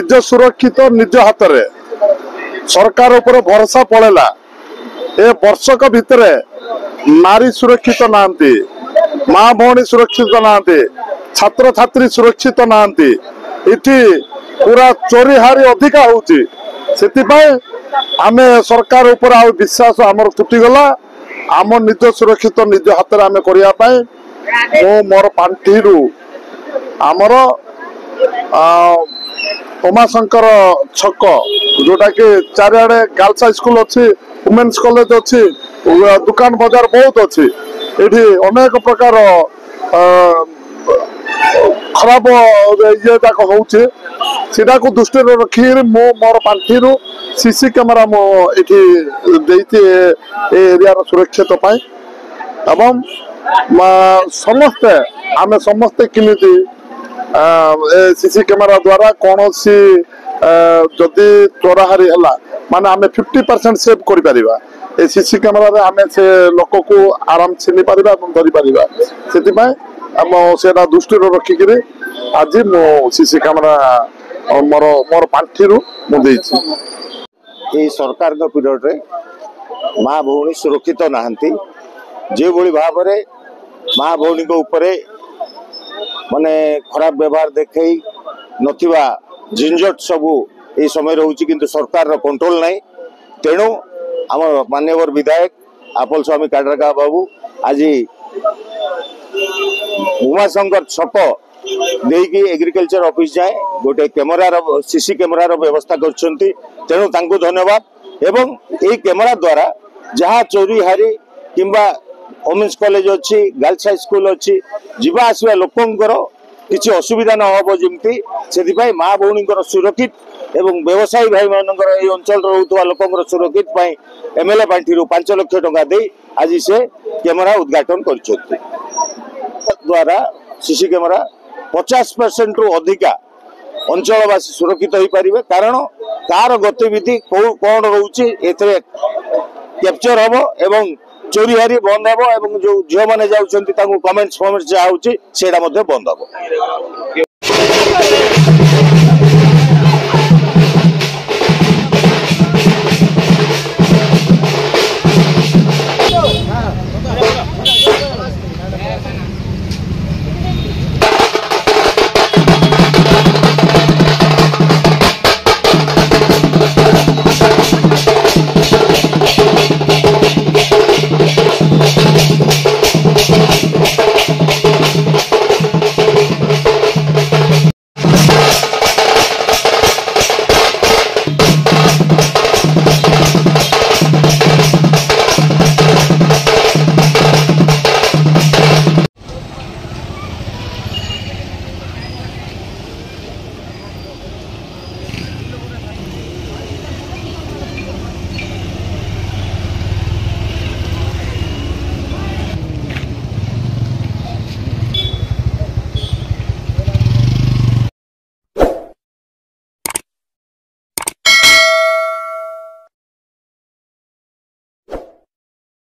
निज सुरक्षित निज हाथ में सरकार ऊपर भरोसा पड़ेला ए वर्षक भितर नारी सुरक्षित नांती माँ भौणी सुरक्षित नांती छात्र छात्री सुरक्षित नांती इठी पूरा चोरी हारी अधिका होची आमे सरकार ऊपर आ विश्वास आमर टूटी गला आम निज सुरक्षित निज हाथ में आमे करिया पाए मो मोर पांठी आमर उमाशंकर छक जोटा कि चारिआडे गर्ल्स हाई स्कूल अच्छी वुमेन्स कॉलेज अच्छी दुकान बाजार बहुत अच्छी ये अनेक प्रकार खराब ये तक होचे सीटा को दृष्टि रखी मो मोर पांठी सीसी कैमेरा मो ये एरिया सुरक्षित पाई एवं समस्ते आमे समस्ते किमिति सीसी कैमेरा द्वारा कौन सी जदि चोराहारी है माने आमे 50% सेव कर परिबा ए सीसी कैमेरा रे आमे से लोक को आराम से पारिबा धरी पारिबा सेति पय हम सेटा दृष्टि रखी कि आज मो सीसी कैमेरा मोर मोर पांठी मु देछि ए सरकार को पीरियड रे माँ भौणी सुरक्षित नाहंती जे भली भाव रे माँ भौणी को ऊपर माने खराब व्यवहार देखई नथिबा झिंझट सबू ये समय रोचे किंतु सरकार कंट्रोल नहीं तेणु आम माननीय विधायक आपल स्वामी काडरका बाबू आज उमाशंकर छक देकी एग्रीकल्चर ऑफिस जाए गोटे कैमेरा सीसी कैमेरा व्यवस्था करछंती तेणु तांको धन्यवाद एवं ए कैमेरा द्वारा जहाँ चोरी हारी किंबा वुमेन्स कॉलेज अच्छी गर्ल्स हाई स्कूल अच्छी जीवा आसवा लोकंकर किसी असुविधा न हो जमी से माँ भौणी सुरक्षित एवं व्यवसायी भाई मान अंचल रोकवा लोक सुरक्षित एमएलए पांठी 5 लाख टंका दे आज से कैमेरा उद्घाटन कर द्वारा सीसी कैमेरा 50% रु अधिका अंचलवासी सुरक्षित हो पारे कारण कार गतिविधि कौन रोचे कैप्चर हम एवं चोरी हारी बंद हम जो झील मैंने जाऊँच कमेंट्स फमेंट्स जहाँ होची बंद हम।